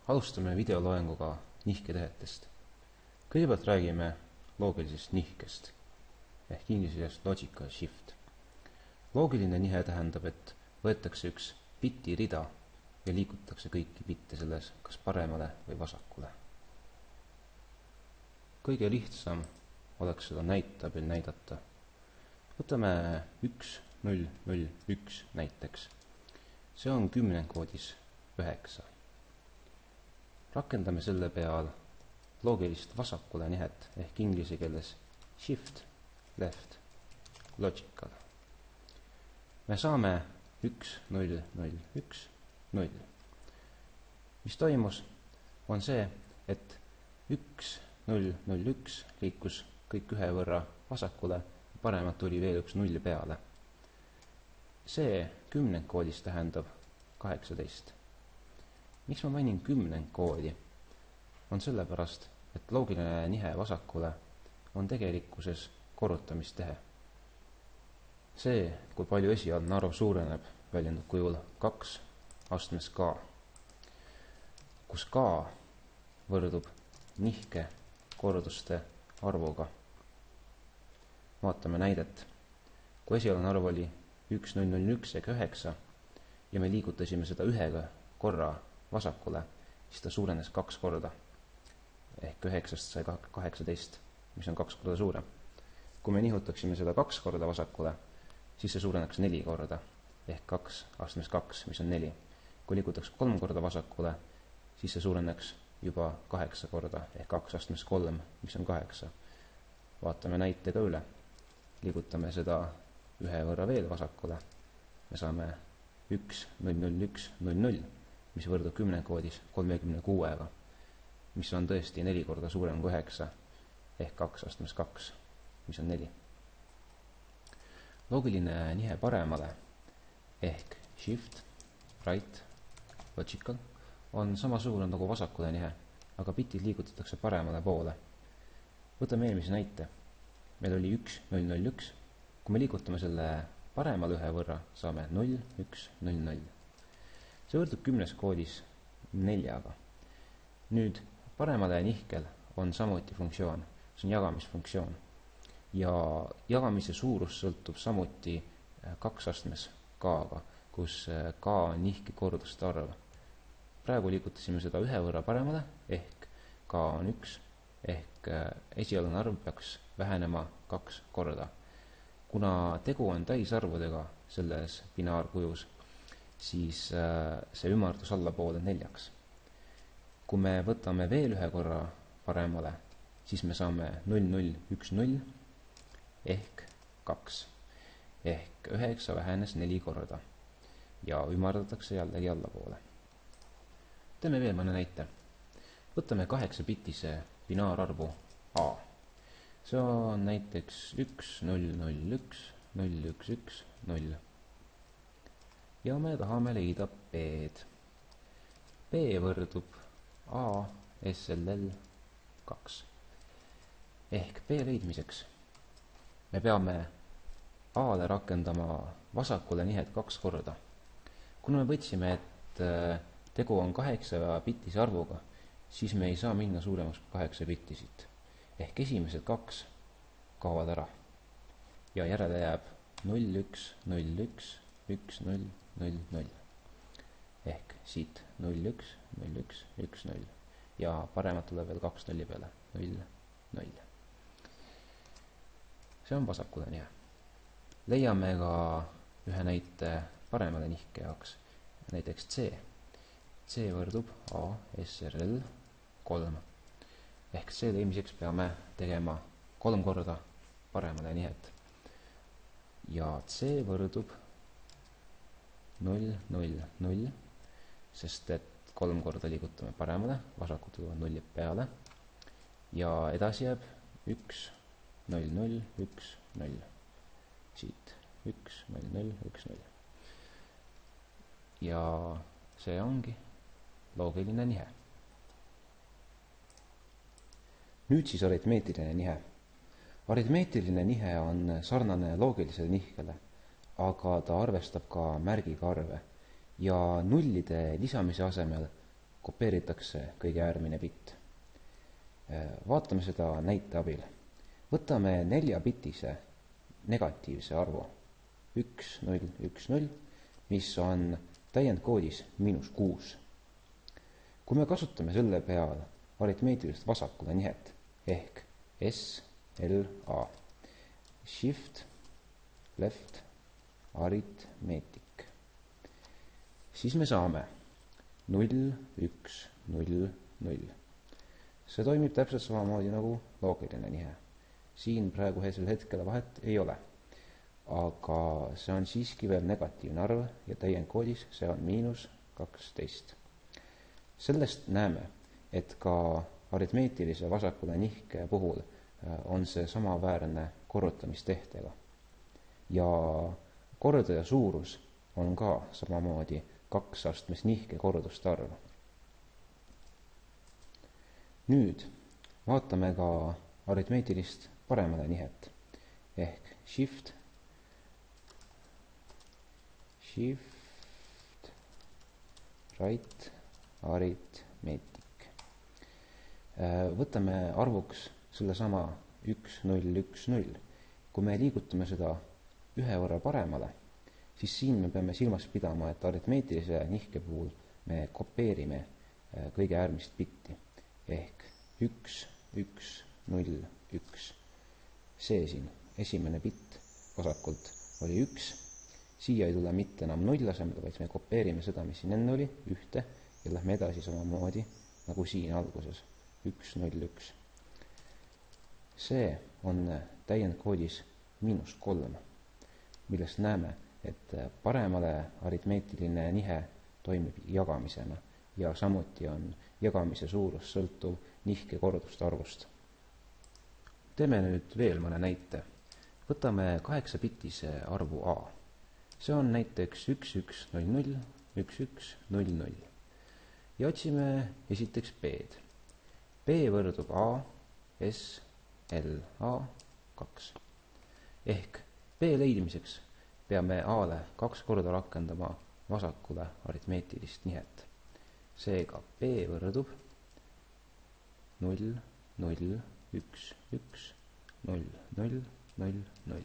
Alustame videoloenguga nihketehetest. Kõigepealt räägime loogilisest nihkest ehk inglise keeles logical shift. Loogiline nihe tähendab, et võetakse üks biti rida ja liigutatakse kõiki bitte selles kas paremale või vasakule. Kõige lihtsam oleks seda näitabil näidata. Võtame 1, 0, 0, 1 näiteks. See on kümnendkoodis 9. Rakendame selle peal loogilist vasakule nihet ehk inglise keeles shift, left, logical. Me saame 1, 0, 0, 1, 0. Mis toimus, on see, et 1, 0, 0, 1 liikus kõik ühe võrra vasakule, paremat tuli veel üks 0 peale. See kümnendkoodis tähendab 18. Miks ma mainin kümnendkoodi? On sellepärast, et loogiline nihe vasakule on tegelikkuses korrutamisttehe. See, kui palju esialgne arv suureneb, väljendub kujul 2 astmes k, kus k võrdub nihke korduste arvuga. Vaatame näidet. Kui esialgne arv oli 1, 0, 0, 1 ega 9 ja me liigutasime seda ühega korra vasakule, siis ta suurenes 2 korda. Ehk 9 sai 18, mis on 2 korda suurem. Kui me nihutaksime seda 2 korda vasakule, siis see suureneks 4 korda. Ehk 2 astmes 2, mis on 4. Kui liigutaks 3 korda vasakule, siis see suureneks juba 8 korda. Ehk 2 astmes 3, mis on 8. Vaatame näitega üle. Liigutame seda ühe võrra veel vasakule. Me saame 1, 0, 0, 1, 0, 0, mis võrdub kümnendkoodis 36-ga, mis on tõesti 4 korda suurem kui 9, ehk 2 astmes 2, mis on 4. Loogiline nihe paremale ehk shift, right, logical on samasugune nagu vasakule nihe, aga bitid liigutatakse paremale poole. Võtame eelmise näite. Meil oli 1, 0, 0, 1. Kui me liigutame selle paremale ühe võrra, saame 0, 1, 0, 0. See võrdub kümneskoodis 4-ga. Nüüd paremale nihkel on samuti funktsioon, see on jagamisfunktsioon. Ja jagamise suurus sõltub samuti 2 astmes k-ga, kus k on nihke korduste arv. Praegu liigutasime seda ühe võrra paremale, ehk k on 1, ehk esialgne arv peaks vähenema 2 korda. Kuna tegu on täisarvudega selles binaarkujus, siis see ümardus allapoole 4. Kui me võtame veel ühe korra paremale, siis me saame 0, 0, 1, 0 ehk 2. Ehk 9 vähenes 4 korda ja ümardatakse jällegi allapoole. Teeme veel mõne näite. Võtame 8-bitise binaararvu a. See on näiteks 1, 0, 0, 1, 0, 1, 1, 0. Ja me tahame leida b-d. B võrdub a SLL 2. Ehk b leidmiseks me peame a-le rakendama vasakule nihet 2 korda. Kuna me võtsime, et tegu on 8-bitise arvuga, siis me ei saa minna suuremaks 8-bitisit. Ehk esimesed 2 kaovad ära. Ja järele jääb 0, 1, 0, 1, 1, 0, 0, 0. Ehk siit 0, 1, 0, 1, 1, 0. Ja paremat tuleb veel 2 0 peale. 0, 0. See on vasakule nihe. Leiame ka ühe näite paremale nihke jaoks. Näiteks C. C võrdub A SRL 3. Ehk C leimiseks peame tegema 3 korda paremale nihet. Ja C võrdub 0, 0, 0, sest et 3 korda liigutame paremale, vasakult tulevad 0 peale. Ja edasi jääb 1, 0, 0, 1, 0. Siit 1, 0, 0, 1, 0. Ja see ongi loogiline nihe. Nüüd siis aritmeetiline nihe. Aritmeetiline nihe on sarnane loogilisele nihkele, aga ta arvestab ka märgiga arve ja nullide lisamise asemel kopeeritakse kõige äärmine bitt. Vaatame seda näite abil. Võtame 4-bitise negatiivse arvu 1, 0, 1, 0, mis on täiendkoodis -6. Kui me kasutame selle peal aritmeetilist vasakule nihet ehk S, L, A, shift, left, aritmeetik, siis me saame 0, 1, 0, 0. See toimib täpselt samamoodi nagu loogiline nihe. Siin praegusel hetkel vahet ei ole. Aga see on siiski veel negatiivne arv ja täiendkoodis see on -12. Sellest näeme, et ka aritmeetilise vasakule nihke puhul on see samaväärne korrutamistehtega. Ja kordaja suurus on ka samamoodi 2 astmes nihke korduste arv. Nüüd vaatame ka aritmeetilist paremale nihet ehk shift, right, aritmeetik. Võtame arvuks selle sama 1, 0, 1, 0. Kui me liigutame seda ühe võrra paremale, siis siin me peame silmas pidama, et aritmeetilise nihke puhul me kopeerime kõige äärmist bitti ehk 1, 1, 0, 1. See siin, esimene bitt vasakult oli 1. Siia ei tule mitte enam 0 asemel, vaid me kopeerime seda, mis siin enne oli, 1, ja lähme edasi samamoodi nagu siin alguses, 1, 0, 1. See on täiendkoodis -3, millest näeme, et paremale aritmeetiline nihe toimib jagamisena ja samuti on jagamise suurus sõltuv nihke korduste arvust. Teeme nüüd veel mõne näite. Võtame 8-bitise arvu A. See on näiteks 1, 1, 0, 0, 1, 1, 0, 0. Ja otsime esiteks B-d. B võrdub A, S, L, A, 2. Ehk B leidmiseks peame A-le 2 korda rakendama vasakule aritmeetilist nihet. Seega B võrdub 0, 0, 1, 1, 0, 0, 0, 0.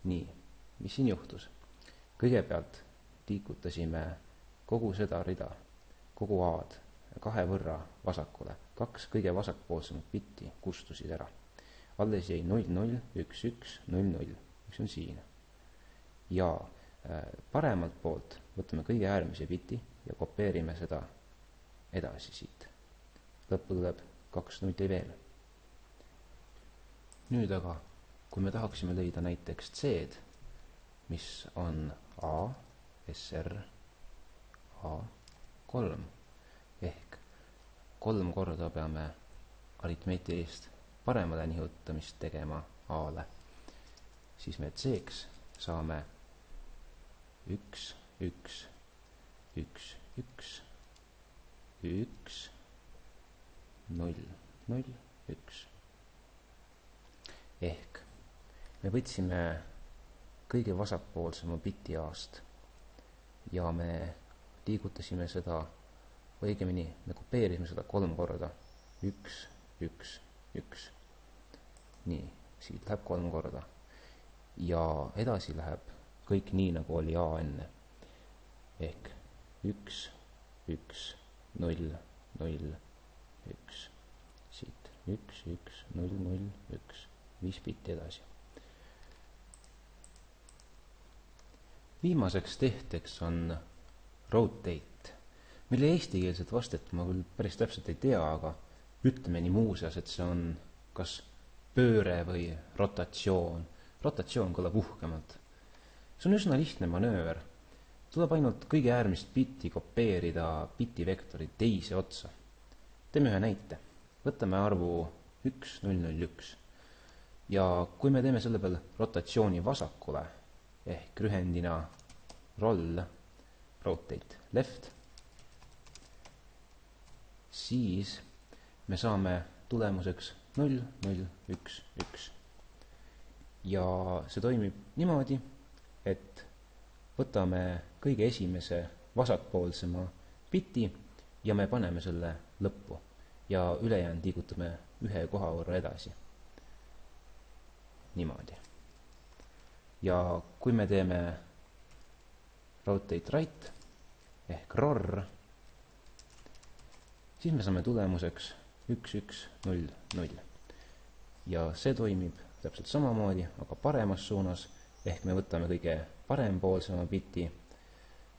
Nii, mis siin juhtus? Kõigepealt liigutasime kogu seda rida, kogu A-d 2 võrra vasakule. 2 kõige vasakpoolsemat bitti kustusid ära. Alles jäi 0, 0, 1, 1, 0, 0, mis on siin. Ja paremalt poolt võtame kõige äärmise biti ja kopeerime seda edasi siit. Lõppu tuleb 2 nulli veel. Nüüd aga, kui me tahaksime leida näiteks C-d, mis on A, SR, A3, ehk 3 korda peame aritmeetilist paremale nihutamist tegema A-le, siis me C-ks saame 1, 1, 1, 1, 1, 0, 0, 1. Ehk me võtsime kõige vasakpoolsema biti A-st ja me liigutasime seda, õigemini me kopeerisime seda 3 korda. 1, 1, 1. Nii, siit läheb 3 korda. Ja edasi läheb kõik nii, nagu oli A enne. Ehk 1, 1, 0, 0, 1. Siit 1, 1, 0, 0, 1. 5 bitti edasi. Viimaseks tehteks on rotate, mille eestikeelset vastet ma küll päris täpselt ei tea, aga ütleme nii muuseas, et see on kas pööre või rotatsioon. Rotatsioon kõlab uhkemalt. See on üsna lihtne manööver. Tuleb ainult kõige äärmist bitti kopeerida bitivektori teise otsa. Teeme ühe näite. Võtame arvu 1, 0, 0, 1. Ja kui me teeme selle peal rotatsiooni vasakule, ehk lühendina roll, rotate left, siis me saame tulemuseks 0, 0, 1, 1. Ja see toimib niimoodi, et võtame kõige esimese vasakpoolsema biti ja me paneme selle lõppu ja ülejäänud liigutame ühe koha võrra edasi. Niimoodi. Ja kui me teeme rotate right ehk ROR, siis me saame tulemuseks 1, 1, 0, 0. Ja see toimib täpselt samamoodi, aga paremas suunas, ehk me võtame kõige parempoolsema biti,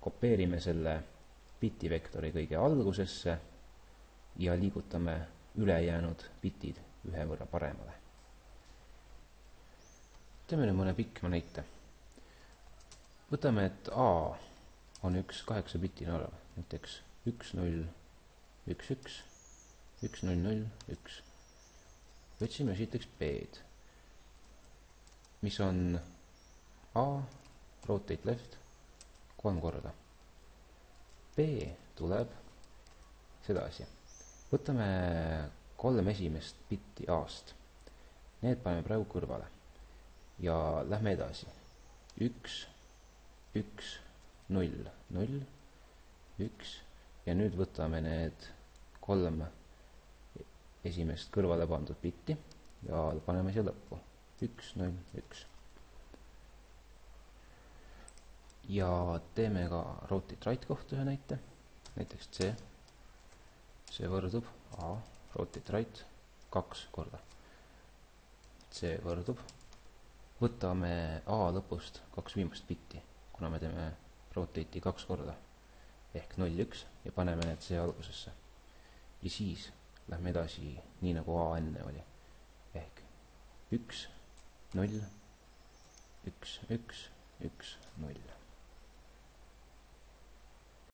kopeerime selle bitivektori kõige algusesse ja liigutame ülejäänud bitid ühe võrra paremale. Teeme nüüd mõne pikma näite. Võtame, et A on üks 8-bitine arv, näiteks 1, 0, 1, 1, 1, 0, 0, 1. Võtsime siiteks B-d, mis on A, rotate left, 3 korda. B tuleb sedasi. Võtame 3 esimest bitti A-st. Need paneme praegu kõrvale. Ja lähme edasi. 1, 1, 0, 0, 1. Ja nüüd võtame need 3 esimest kõrvale pandud bitti ja paneme siia lõppu. 1, 0, 1. Ja teeme ka rotate right kohta ühe näite. Näiteks C. See võrdub A, rotate right 2 korda. C võrdub. Võtame A lõpust 2 viimast bitti, kuna me teeme rotate'i 2 korda. Ehk 0, 1 ja paneme need C algusesse. Ja siis lähme edasi nii nagu A enne oli. Ehk 1, 0, 1, 1, 1, 0.